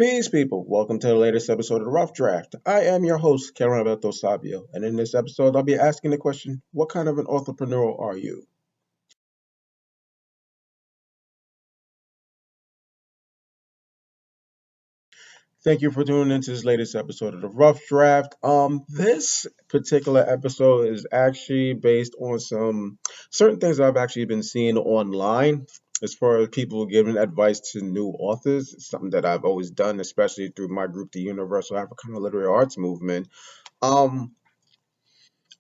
Peace, people. Welcome to the latest episode of the Rough Draft. I am your host, Karen Alberto Sabio, and in this episode, I'll be asking the question, what kind of an entrepreneur are you? Thank you for tuning into this latest episode of the Rough Draft. This particular episode is actually based on some certain things I've actually been seeing online as far as people giving advice to new authors. It's something that I've always done, especially through my group, the Universal Africana Literary Arts Movement. Um,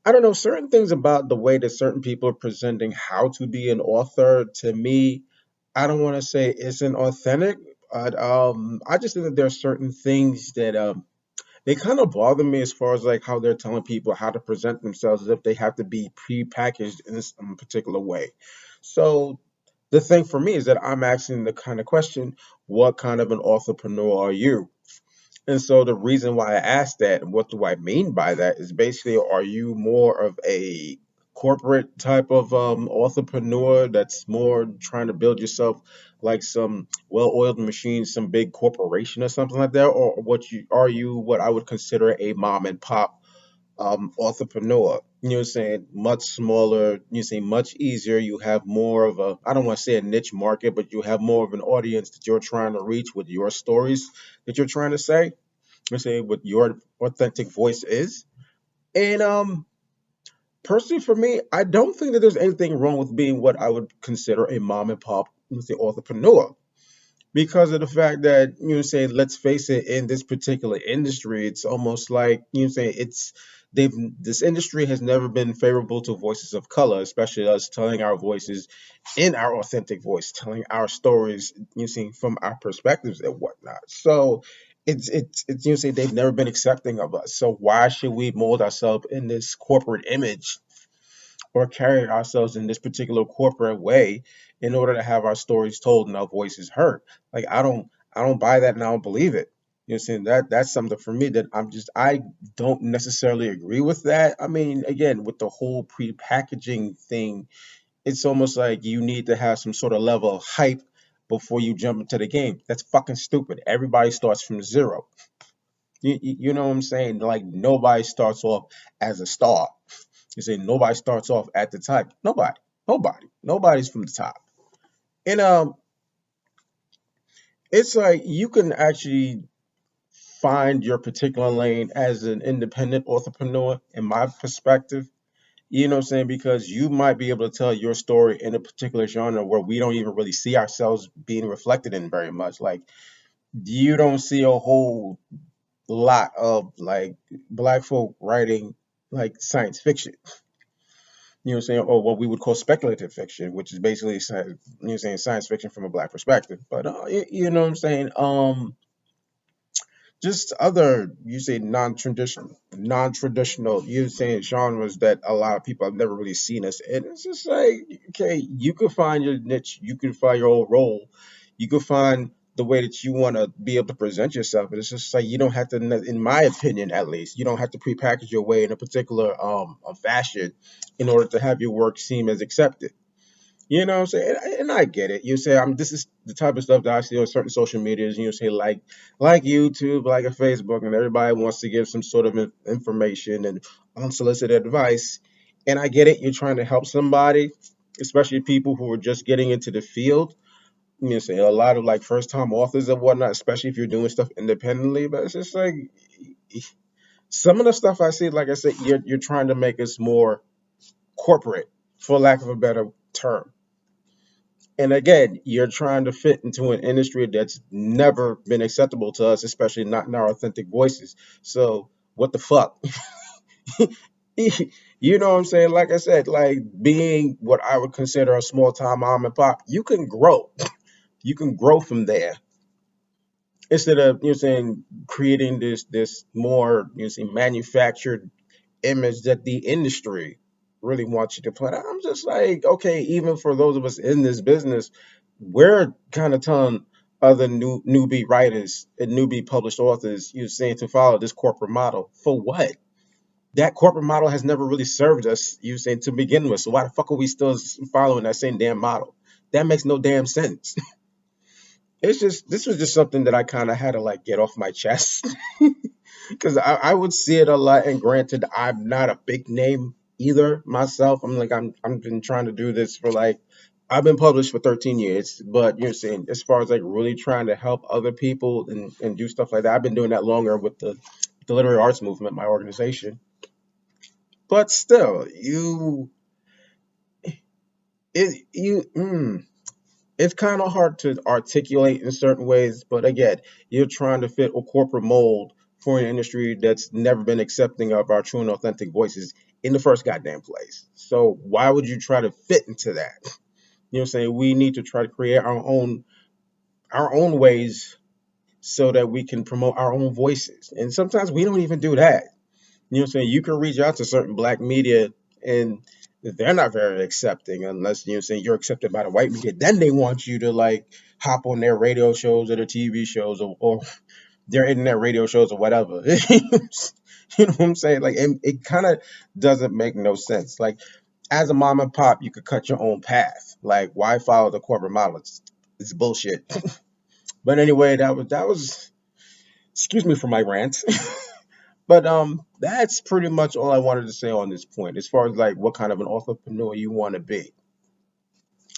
I don't know, certain things about the way that certain people are presenting how to be an author, to me, I don't want to say isn't authentic, but I just think that there are certain things that they kind of bother me as far as like how they're telling people how to present themselves as if they have to be pre-packaged in some particular way. So the thing for me is that I'm asking the kind of question, what kind of an entrepreneur are you? And so the reason why I asked that, and what do I mean by that, is basically, are you more of a corporate type of entrepreneur that's more trying to build yourself like some well-oiled machine, some big corporation or something like that, or what you are you what I would consider a mom and pop entrepreneur? You know what I'm saying? Much smaller, you say much easier. You have more of a, I don't want to say a niche market, but you have more of an audience that you're trying to reach with your stories that you're trying to say. Let's say what your authentic voice is. And personally for me, I don't think that there's anything wrong with being what I would consider a mom and pop, let's say, entrepreneur. Because of the fact that say, let's face it, in this particular industry, it's almost like say they've this industry has never been favorable to voices of color, especially us telling our voices in our authentic voice, telling our stories, see, from our perspectives and whatnot. So it's say they've never been accepting of us. So why should we mold ourselves in this corporate image or carry ourselves in this particular corporate way in order to have our stories told and our voices heard? Like I don't buy that and I don't believe it. You know, saying that's something for me that I don't necessarily agree with that. I mean, again, with the whole pre-packaging thing, it's almost like you need to have some sort of level of hype before you jump into the game. That's fucking stupid. Everybody starts from zero. You know what I'm saying? Like nobody starts off as a star. You say nobody starts off at the top. Nobody's from the top. And it's like you can actually find your particular lane as an independent entrepreneur, in my perspective. You know what I'm saying? Because you might be able to tell your story in a particular genre where we don't even really see ourselves being reflected in very much. Like you don't see a whole lot of like black folk writing like science fiction. You know what I'm saying, or what we would call speculative fiction, which is basically saying science fiction from a black perspective. But you know what I'm saying, just other you say non-traditional you saying genres that a lot of people have never really seen us in. It's just like, okay, you could find your niche, you could find your own role, you could find the way that you want to be able to present yourself. But it's just like you don't have to, in my opinion at least, you don't have to prepackage your way in a particular fashion in order to have your work seem as accepted. You know what I'm saying? And I get it. You say this is the type of stuff that I see on certain social medias. You say like YouTube, like a Facebook, and everybody wants to give some sort of information and unsolicited advice. And I get it. You're trying to help somebody, especially people who are just getting into the field. You know, say a lot of like first time authors and whatnot, especially if you're doing stuff independently. But it's just like some of the stuff I see, like I said, you're trying to make us more corporate, for lack of a better term. And again, you're trying to fit into an industry that's never been acceptable to us, especially not in our authentic voices. So what the fuck? You know what I'm saying? Like I said, like being what I would consider a small time mom and pop, you can grow. You can grow from there instead of saying creating this more say manufactured image that the industry really wants you to put out. I'm just like, okay, even for those of us in this business, we're kind of telling other newbie writers and newbie published authors, saying to follow this corporate model. For what? That corporate model has never really served us, you saying, to begin with. So why the fuck are we still following that same damn model? That makes no damn sense. it's just this was just something that I kind of had to like get off my chest because I would see it a lot. And granted, I'm not a big name either myself. I'm been trying to do this for like I've been published for 13 years, but you're saying as far as like really trying to help other people and do stuff like that, I've been doing that longer with the literary arts movement, my organization. But still, you it's kind of hard to articulate in certain ways, but again, you're trying to fit a corporate mold for an industry that's never been accepting of our true and authentic voices in the first goddamn place. So why would you try to fit into that? You know what I'm saying? We need to try to create our own ways so that we can promote our own voices. And sometimes we don't even do that. You know what I'm saying? You can reach out to certain black media and they're not very accepting unless you know what I'm saying you're accepted by the white media. Then they want you to like hop on their radio shows or their TV shows or their internet radio shows or whatever. You know what I'm saying? Like it kind of doesn't make no sense. Like as a mom and pop, you could cut your own path. Like why follow the corporate model? It's bullshit. But anyway, that was excuse me for my rant. But that's pretty much all I wanted to say on this point. As far as like what kind of an entrepreneur you want to be,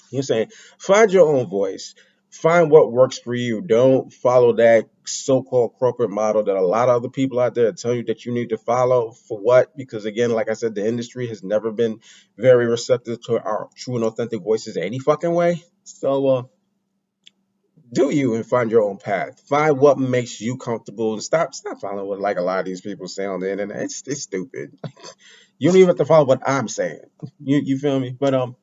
you're saying find your own voice, find what works for you. Don't follow that so-called corporate model that a lot of other people out there tell you that you need to follow. For what? Because again, like I said, the industry has never been very receptive to our true and authentic voices any fucking way. So do you and find your own path. Find what makes you comfortable and stop following what like a lot of these people say on the internet. It's stupid. You don't even have to follow what I'm saying. You feel me? But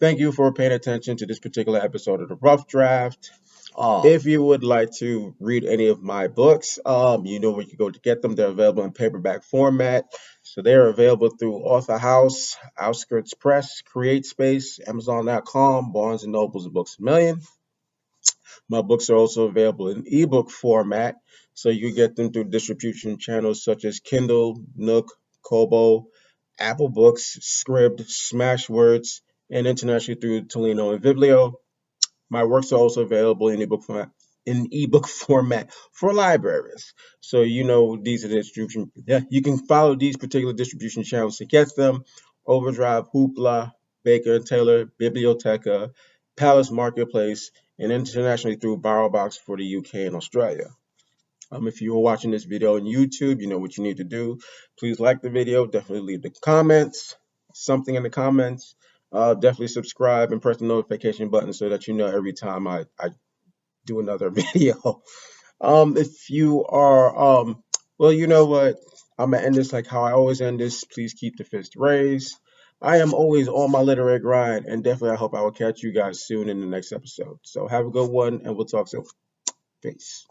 thank you for paying attention to this particular episode of the Rough Draft. If you would like to read any of my books, you know where you go to get them. They're available in paperback format. So they're available through Author House, Outskirts Press, Create Space, Amazon.com, Barnes and Nobles, and Books A Million. My books are also available in ebook format, so you can get them through distribution channels such as Kindle, Nook, Kobo, Apple Books, Scribd, Smashwords, and internationally through Tolino and Viblio. My works are also available in ebook format for libraries. So you know these are the distribution. Yeah, you can follow these particular distribution channels to get them. Overdrive, Hoopla, Baker Taylor, Biblioteca, Palace Marketplace, and internationally through BarrowBox for the UK and Australia. If you are watching this video on YouTube, you know what you need to do. Please like the video. Definitely leave the comments, something in the comments. Definitely subscribe and press the notification button so that you know every time I do another video. If you are, well, you know what? I'm gonna end this like how I always end this. Please keep the fist raised. I am always on my literary grind, and definitely I hope I will catch you guys soon in the next episode. So have a good one, and we'll talk soon. Peace.